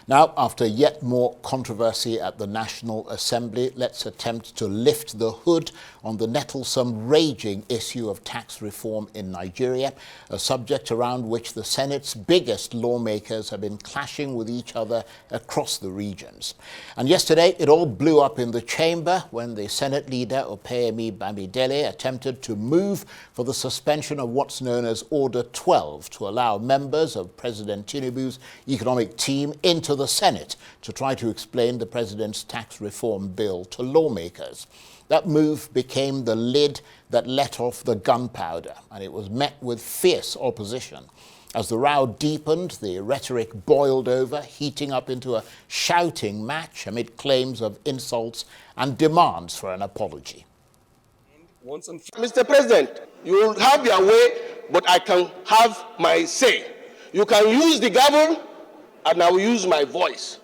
Now, after yet more controversy at the National Assembly, let's attempt to lift the hood on the nettlesome, raging issue of tax reform in Nigeria, a subject around which the Senate's biggest lawmakers have been clashing with each other across the regions. And yesterday, it all blew up in the chamber when the Senate leader, Opeyemi Bamidele, attempted to move for the suspension of what's known as Order 12 to allow members of President Tinubu's economic team into the Senate to try to explain the president's tax reform bill to lawmakers. That move became the lid that let off the gunpowder, and it was met with fierce opposition. As the row deepened, the rhetoric boiled over, heating up into a shouting match amid claims of insults and demands for an apology. Mr. President, you will have your way, but I can have my say. You can use the gavel, and I will use my voice.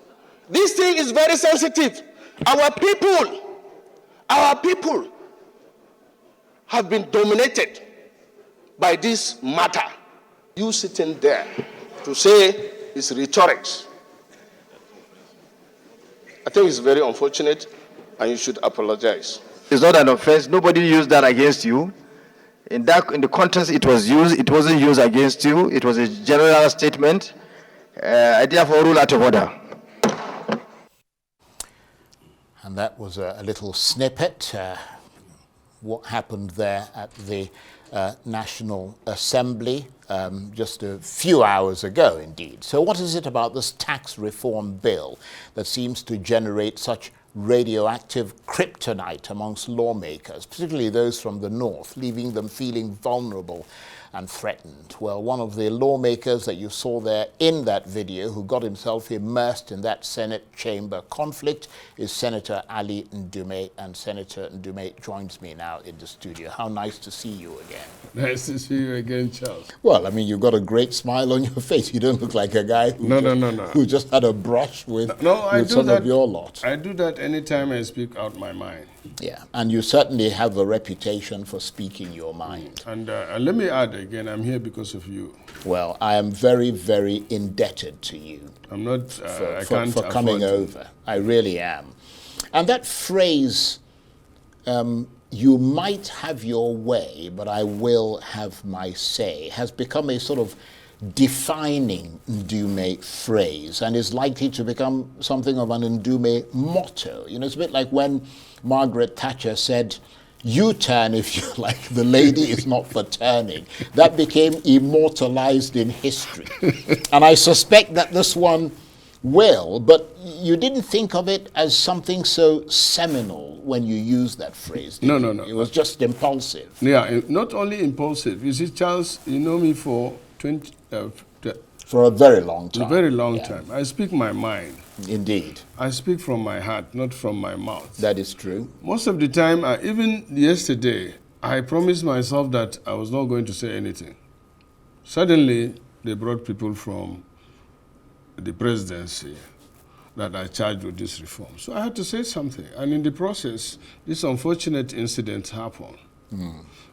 This thing is very sensitive. Our people have been dominated by this matter. You sitting there to say it's rhetorics, I think it's very unfortunate, and you should apologize. It's not an offense. Nobody used that against you. In the context it was used, it wasn't used against you. It was a general statement. I therefore rule out of order. And that was a little snippet, what happened there at the National Assembly just a few hours ago, indeed. So what is it about this tax reform bill that seems to generate such radioactive kryptonite amongst lawmakers, particularly those from the north, leaving them feeling vulnerable and threatened? Well, one of the lawmakers that you saw there in that video who got himself immersed in that Senate chamber conflict is Senator Ali Ndume, and Senator Ndume joins me now in the studio. How nice to see you again. Nice to see you again, Charles. Well, I mean, you've got a great smile on your face. You don't look like a guy who just had a brush with some of your lot. I do that anytime I speak out my mind. Yeah, and you certainly have a reputation for speaking your mind. And let me add again, I'm here because of you. Well, I am very, very indebted to you. I'm not for coming over. I really am. And that phrase, you might have your way, but I will have my say, has become a sort of defining Ndume phrase, and is likely to become something of an Ndume motto. You know, it's a bit like when Margaret Thatcher said, "You turn if you like, the lady is not for turning." That became immortalized in history. And I suspect that this one will, but you didn't think of it as something so seminal when you used that phrase. No. It was just impulsive. Yeah, not only impulsive. You see, Charles, you know me for for a very long time. A very long time. I speak my mind. Indeed. I speak from my heart, not from my mouth. That is true. Most of the time, even yesterday, I promised myself that I was not going to say anything. Suddenly, they brought people from the presidency that I charged with this reform. So I had to say something. And in the process, this unfortunate incident happened.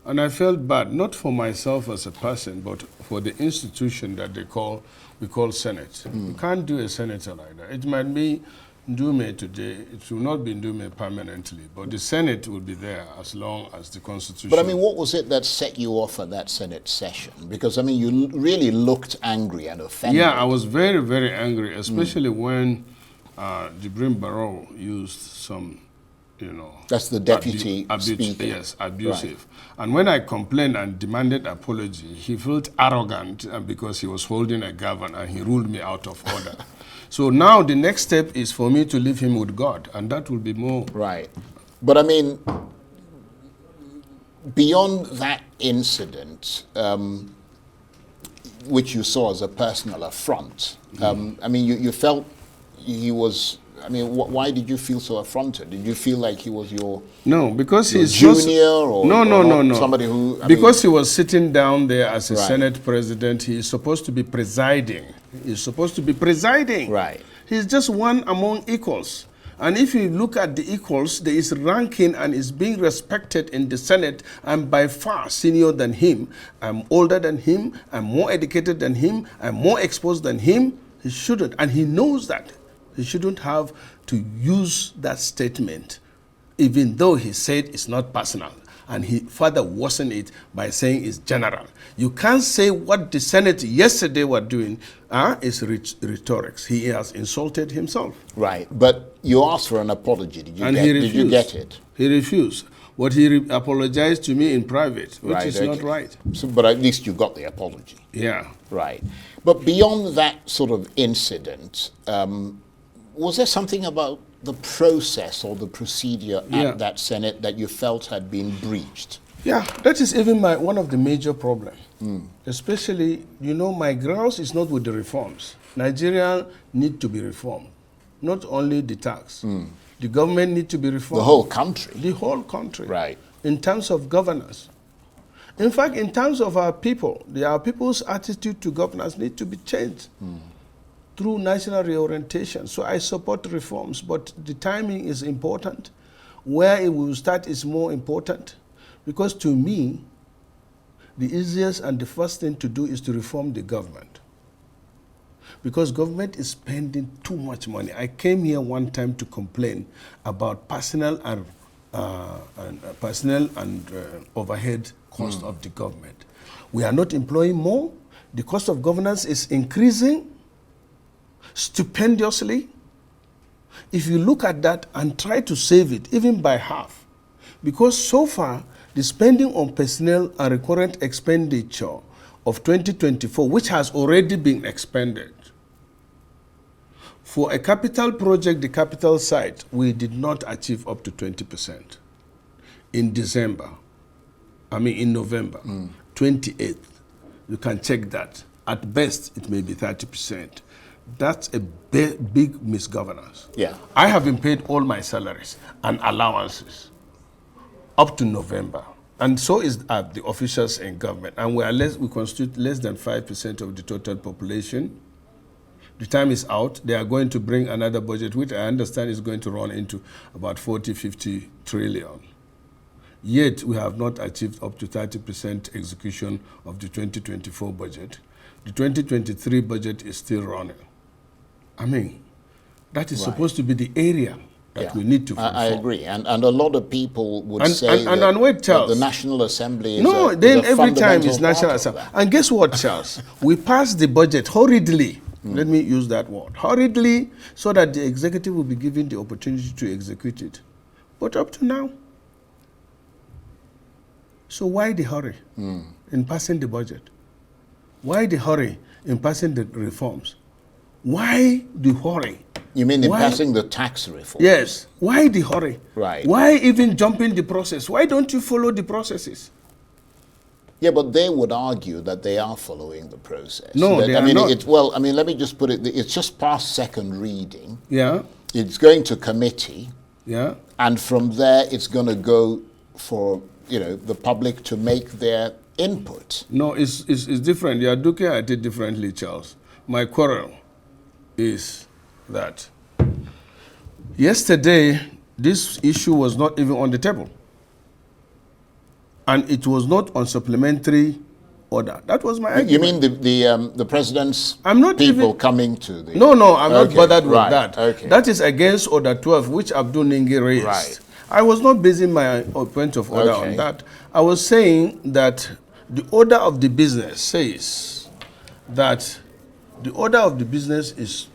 And I felt bad, not for myself as a person, but for the institution that we call Senate. You can't do a senator like that. It might be Ndume today, it will not be Ndume permanently, but the Senate will be there as long as the Constitution. But I mean, what was it that set you off at that Senate session? Because I mean, you really looked angry and offended. Yeah, I was very, very angry, especially when Jibrin Barrow used some, that's the deputy speaker. Yes, abusive. Right. And when I complained and demanded apology, he felt arrogant because he was holding a gavel and he ruled me out of order. So now the next step is for me to leave him with God, and that will be more. Right. But I mean, beyond that incident, which you saw as a personal affront, I mean, you felt he was... I mean, why did you feel so affronted? Did you feel like he was your he's junior or somebody who... Because he was sitting down there as a Senate president, he is supposed to be presiding. He's supposed to be presiding. Right. He's just one among equals. And if you look at the equals, there is ranking and is being respected in the Senate. I'm by far senior than him. I'm older than him. I'm more educated than him. I'm more exposed than him. He shouldn't. And he knows that. He shouldn't have to use that statement, even though he said it's not personal. And he further worsened it by saying it's general. You can't say what the Senate yesterday were doing is rhetorics. He has insulted himself. Right. But you asked for an apology. Did you get it? He refused. But he apologized to me in private, which is not right. So, but at least you got the apology. Yeah. Right. But beyond that sort of incident, was there something about the process or the procedure at that Senate that you felt had been breached? Yeah, that is even one of the major problems. Especially, my grouse is not with the reforms. Nigeria need to be reformed, not only the tax. The government need to be reformed. The whole country? The whole country. Right. In terms of governance. In fact, in terms of our people, our people's attitude to governance need to be changed through national reorientation. So I support reforms, but the timing is important. Where it will start is more important. Because to me, the easiest and the first thing to do is to reform the government. Because government is spending too much money. I came here one time to complain about personnel and overhead cost of the government. We are not employing more. The cost of governance is increasing stupendously. If you look at that and try to save it, even by half, because so far, the spending on personnel and recurrent expenditure of 2024, which has already been expended, for a capital project, the capital site, we did not achieve up to 20%. In November, 28th, you can check that. At best, it may be 30%. That's a big misgovernance. Yeah. I have been paid all my salaries and allowances up to November. And so is the officials in government. And we constitute less than 5% of the total population. The time is out. They are going to bring another budget, which I understand is going to run into about 40, 50 trillion. Yet, we have not achieved up to 30% execution of the 2024 budget. The 2023 budget is still running. That is supposed to be the area that we need to fulfill. I agree. And a lot of people would say that the National Assembly is every time is National Assembly. And guess what, Charles? We passed the budget hurriedly. Let me use that word. Hurriedly, so that the executive will be given the opportunity to execute it. But up to now. So why the hurry in passing the budget? Why the hurry in passing the reforms? Why the hurry? You mean in passing the tax reform? Yes. Why the hurry? Right. Why even jump in the process? Why don't you follow the processes? Yeah, but they would argue that they are following the process. No, they are not. Let me just put it, it's just past second reading. Yeah. It's going to committee. Yeah. And from there, it's going to go for, the public to make their input. No, it's different. You are looking at it differently, Charles. My quarrel is that yesterday, this issue was not even on the table. And it was not on supplementary order. That was my argument. You mean the president's coming to the... No, I'm not bothered with that. Okay. That is against Order 12, which Abdul Ningi raised. Right. I was not basing my point of order on that. I was saying that the order of the business says that the order of the business is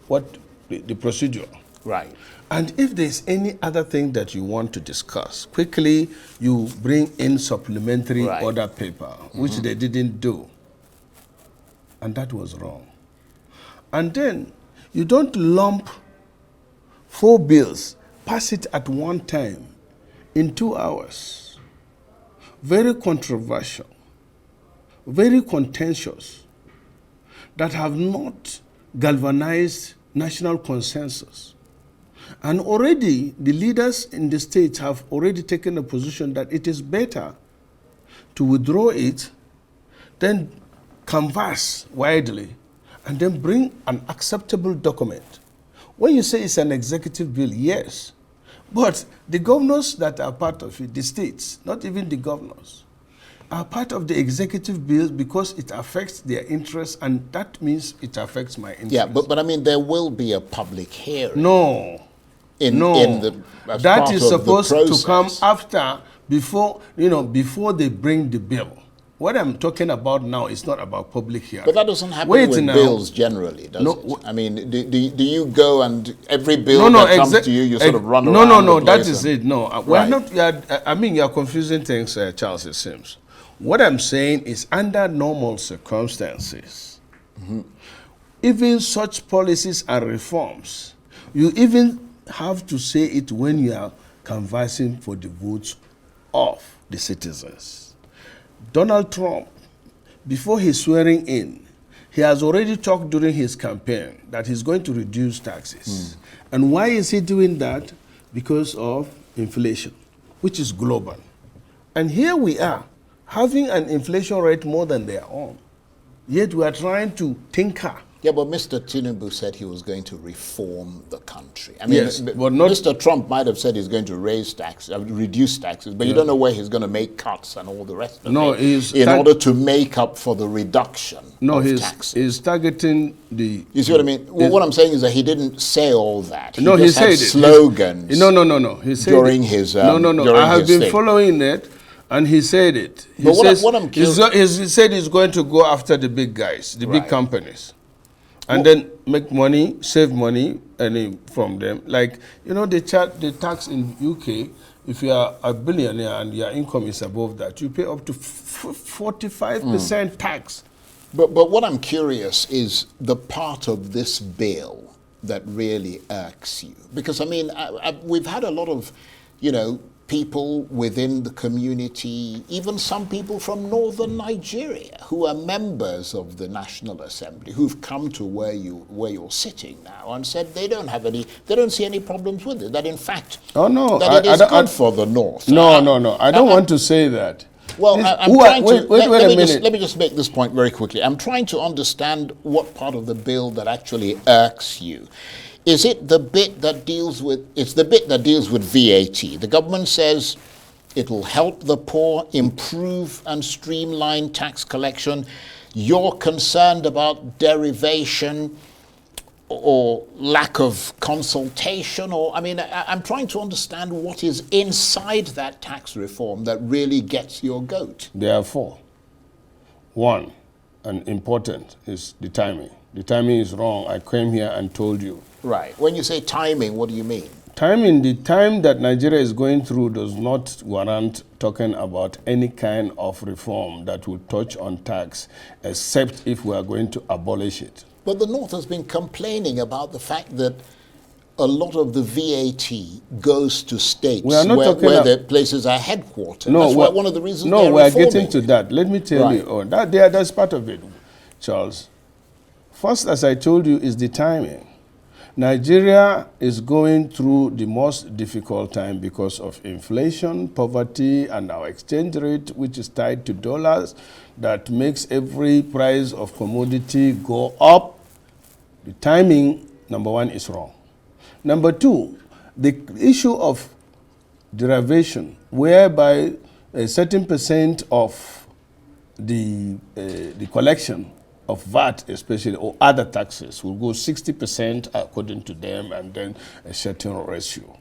what the procedure. Right. And if there's any other thing that you want to discuss, quickly you bring in supplementary order paper, which they didn't do. And that was wrong. And then you don't lump 4 bills, pass it at one time in 2 hours. Very controversial, very contentious, that have not galvanized national consensus. And already the leaders in the states have already taken a position that it is better to withdraw it, then canvass widely, and then bring an acceptable document. When you say it's an executive bill, yes, but the governors that are part of it, the states, not even the governors, are part of the executive bills because it affects their interests, and that means it affects my interests. Yeah, but I mean, there will be a public hearing. No. As That part is of the supposed to come process. after, before they bring the bill. What I'm talking about now is not about public hearing. But that doesn't happen Wait with now. bills generally, does No, it? I mean, do you go and every bill that comes to you, you sort of run around No, the that place is and- it. No, Right. I mean, you're confusing things, Charles, it seems. What I'm saying is under normal circumstances, even such policies and reforms, you even have to say it when you are canvassing for the votes of the citizens. Donald Trump, before his swearing in, he has already talked during his campaign that he's going to reduce taxes. And why is he doing that? Because of inflation, which is global. And here we are, having an inflation rate more than their own. Yet we are trying to tinker. Yeah, but Mr. Tinubu said he was going to reform the country. I mean, Yes, but not- Mr. Trump might have said he's going to reduce taxes, but you don't know where he's going to make cuts and all the rest of No, it he's in order to make up for the reduction No, of taxes. he's targeting the... You see what I mean? Well, what I'm saying is that he didn't say all that. He No, he just had said it. slogans. No. He said during it. his No. I have been following it, and he said it. He But says, what I'm he said he's going to go after the big guys, the big Right. companies, and then make money, save money, from them. Like, the tax in UK. If you are a billionaire and your income is above that, you pay up to 45% tax. But what I'm curious is the part of this bill that really irks you. Because, I mean, we've had a lot of, people within the community, even some people from northern Nigeria who are members of the National Assembly, who've come to where you're sitting now and said they don't see any problems with it. That in fact, that it is good for the North. No. I don't want to say that. Well, Wait a minute. Let me just make this point very quickly. I'm trying to understand what part of the bill that actually irks you. Is it the bit that deals with, it's the bit that deals with VAT. The government says it will help the poor, improve and streamline tax collection. You're concerned about derivation or lack of consultation, I'm trying to understand what is inside that tax reform that really gets your goat. There are four. One, and important, is the timing. The timing is wrong. I came here and told you. Right. When you say timing, what do you mean? Timing, the time that Nigeria is going through does not warrant talking about any kind of reform that will touch on tax, except if we are going to abolish it. But the North has been complaining about the fact that a lot of the VAT goes to states where the places are headquartered. No, that's one of the reasons No, they're we are reforming. getting to that. Let me tell you, that's part of it, Charles. First, as I told you, is the timing. Nigeria is going through the most difficult time because of inflation, poverty, and our exchange rate, which is tied to dollars, that makes every price of commodity go up. The timing, number one, is wrong. Number two, the issue of derivation, whereby a certain percent of the collection of VAT especially, or other taxes, will go 60% according to them, and then a certain ratio.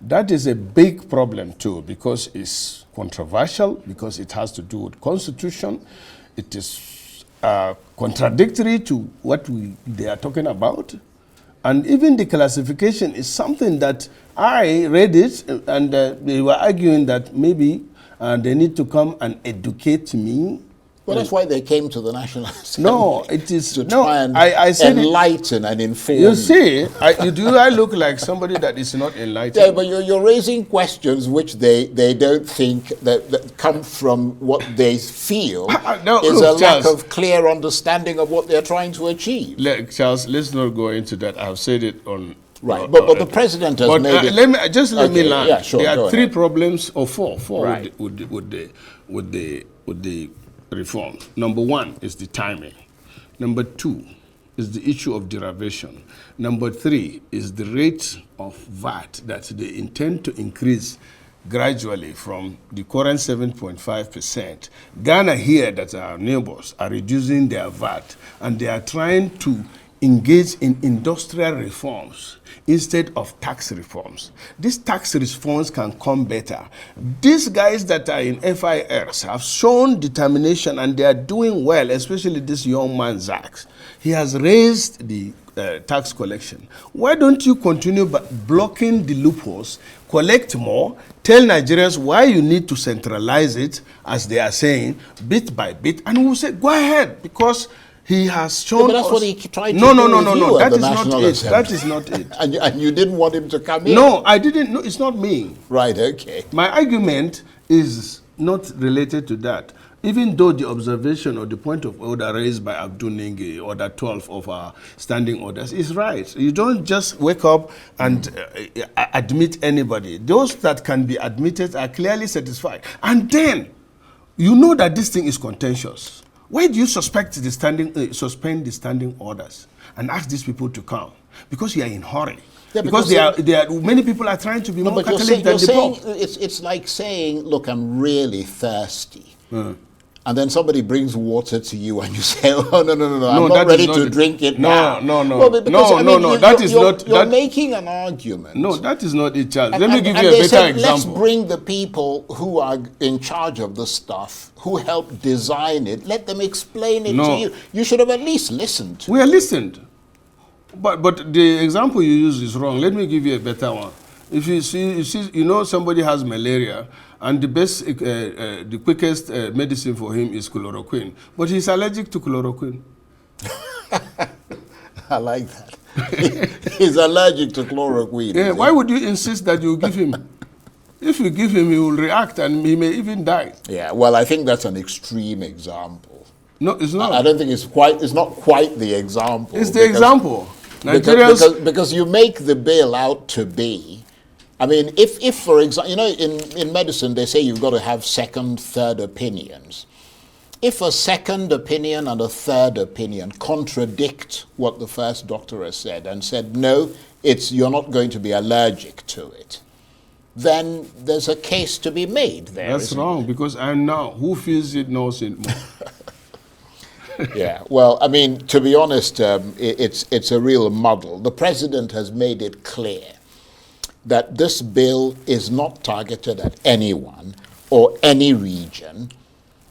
That is a big problem too, because it's controversial, because it has to do with constitution. It is contradictory to what they are talking about. And even the classification is something that I read it, and they were arguing that maybe they need to come and educate me. Well, that's why they came to the National Assembly. No, it is to try and I said enlighten and inform. You see, I look like somebody that is not enlightened? Yeah, but you're raising questions which they don't think that come from what they feel is a lack of clear understanding of what they're trying to achieve. Charles, let's not go into that. I've said it on. Right, but the president has made it. Let me land. Yeah, sure, there are three ahead. problems, or four Right. with the reform. Number one is the timing. Number two is the issue of derivation. Number three is the rate of VAT that they intend to increase gradually from the current 7.5%. Ghana here, that are neighbors, are reducing their VAT, and they are trying to engage in industrial reforms instead of tax reforms. These tax reforms can come better. These guys that are in FIRs have shown determination, and they are doing well, especially this young man, Zach. He has raised the tax collection. Why don't you continue blocking the loopholes, collect more, tell Nigerians why you need to centralize it, as they are saying, bit by bit, and we'll say, go ahead, because he has shown. But that's us. what he tried to no, do. That is not it. That is not it. And you didn't want him to come in? No, I didn't. No, it's not me. Right, okay. My argument is not related to that. Even though the observation or the point of order raised by Abdul Ninge, Order 12 of our standing orders, is right. You don't just wake up and admit anybody. Those that can be admitted are clearly satisfied. And then, you know that this thing is contentious. Why do you suspend the standing orders and ask these people to come? Because you are in a hurry. Yeah, because many people are trying to be more Catholic than the Pope. It's like saying, look, I'm really thirsty. And then somebody brings water to you and you say, oh, no, I'm not ready to drink it now. No. Well, because, you're that making an argument. No, that is not it, Charles. Let me give you a better example. Let's bring the people who are in charge of the stuff, who helped design it, let them explain it to you. You should have at least listened. We are listened. But the example you use is wrong. Let me give you a better one. If you see, somebody has malaria, and the best, the quickest medicine for him is chloroquine, but he's allergic to chloroquine. I like that. He's allergic to chloroquine. Yeah, why would you insist that you give him? If you give him, he will react, and he may even die. Yeah, well, I think that's an extreme example. No, it's not. I don't think it's not quite the example. It's the example. Because you make the bill out to be, I mean, if for example, in medicine they say you've got to have second, third opinions. If a second opinion and a third opinion contradict what the first doctor has said and said, no, you're not going to be allergic to it, then there's a case to be made there. That's wrong, because who feels it knows it more. Yeah, well, I mean, to be honest, it's a real muddle. The president has made it clear that this bill is not targeted at anyone or any region,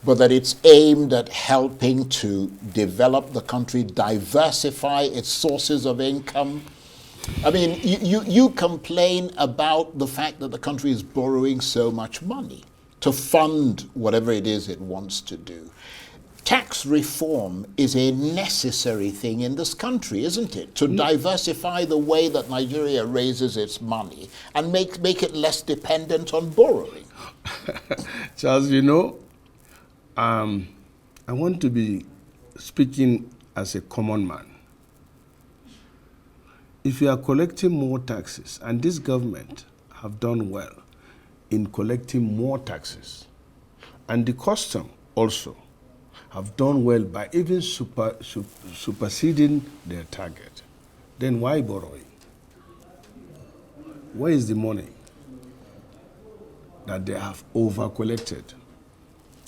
but that it's aimed at helping to develop the country, diversify its sources of income. I mean, you complain about the fact that the country is borrowing so much money to fund whatever it is it wants to do. Tax reform is a necessary thing in this country, isn't it? To diversify the way that Nigeria raises its money and make it less dependent on borrowing. Charles, I want to be speaking as a common man. If you are collecting more taxes, and this government have done well in collecting more taxes, and the custom also have done well by even superseding their target, then why borrowing? Where is the money that they have over-collected?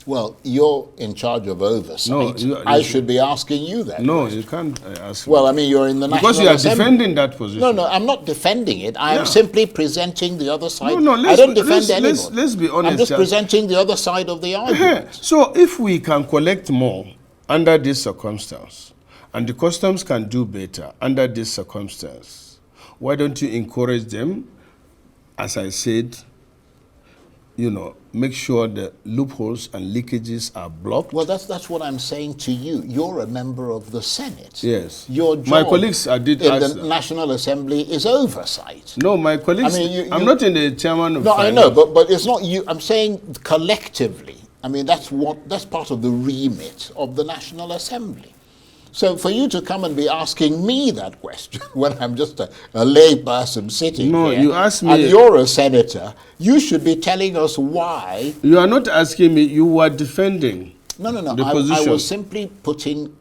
Well, you're in charge of oversight. No, I should be asking you that. No, question. You can't ask me. Well, I mean, you're in the National Assembly. Because you are Assembly. Defending that position. No, I'm not defending it. I am simply presenting the other side. No, I don't defend anyone. Let's be honest. I'm just presenting the other side of the argument. So if we can collect more under this circumstance, and the customs can do better under this circumstance, why don't you encourage them, as I said, make sure the loopholes and leakages are blocked? Well, that's what I'm saying to you. You're a member of the Senate. Yes. Your job my colleagues in the National Assembly is oversight. No, my colleagues, I'm not in the chairman of finance. I know, but it's not you. I'm saying collectively. I mean, that's part of the remit of the National Assembly. So for you to come and be asking me that question when I'm just a lay person sitting here, you ask me, and you're a senator, you should be telling us why. You are not asking me, you are defending. No. The position. I was simply putting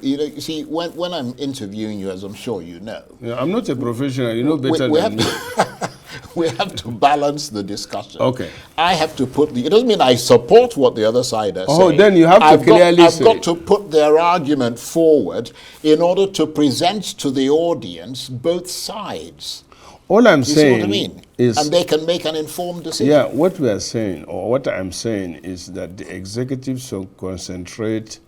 you see, when I'm interviewing you, as I'm sure you know. Yeah, I'm not a professional, you know better than me. we have to balance the discussion. Okay. I have to put it doesn't mean I support what the other side are saying. Then you have to clearly I've say. got to put their argument forward in order to present to the audience both sides. All I'm You see saying what I mean? is, and they can make an informed decision. yeah, what we are saying, or what I'm saying, is that the executive should concentrate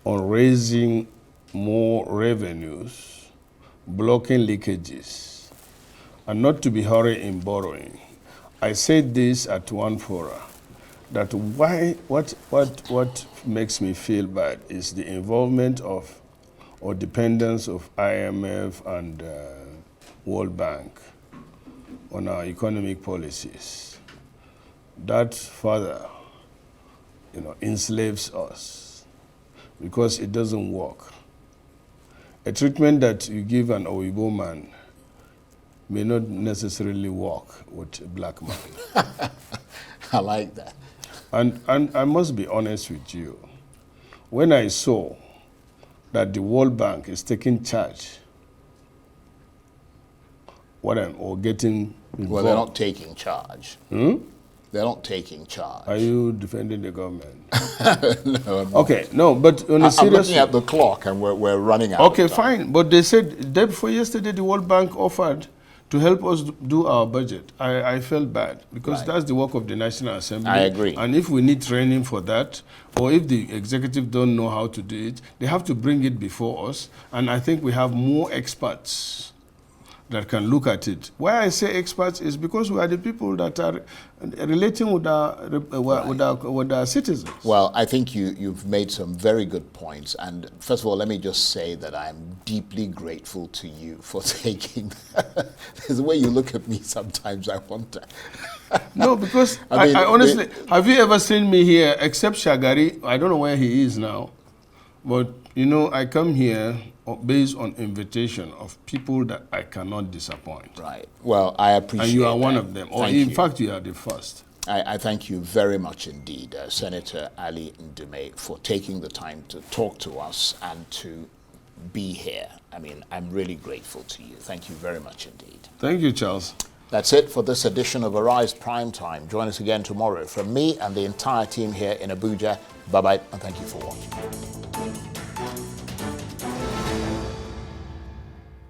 on raising more revenues, blocking leakages, and not to be hurried in borrowing. I said this at one fora, that what makes me feel bad is the involvement of or dependence of IMF and World Bank on our economic policies. That further, enslaves us because it doesn't work. A treatment that you give an Oyibo man may not necessarily work with a black man. I like that. And I must be honest with you. When I saw that the World Bank is taking charge, getting involved. Well, they're not taking charge. Hmm? They're not taking charge. Are you defending the government? No, I'm not. Okay, no, but on a I'm serious looking at the clock and we're running out. Okay, of time. fine. But they said, day before yesterday, the World Bank offered to help us do our budget. I felt bad because Right. that's the work of the National Assembly. I agree. And if we need training for that, or if the executive don't know how to do it, they have to bring it before us. And I think we have more experts that can look at it. Why I say experts is because we are the people that are relating with our citizens. Well, I think you've made some very good points. And first of all, let me just say that I'm deeply grateful to you for taking the way you look at me sometimes, I wonder. No, because I mean, I honestly, have you ever seen me here except Shagari? I don't know where he is now. But, I come here based on invitation of people that I cannot disappoint. Right. Well, I appreciate And you are one that. of them. Or Thank in you. fact, you are the first. I thank you very much indeed, Senator Ali Ndume, for taking the time to talk to us and to be here. I mean, I'm really grateful to you. Thank you very much indeed. Thank you, Charles. That's it for this edition of Arise Prime Time. Join us again tomorrow. From me and the entire team here in Abuja, bye-bye, and thank you for watching.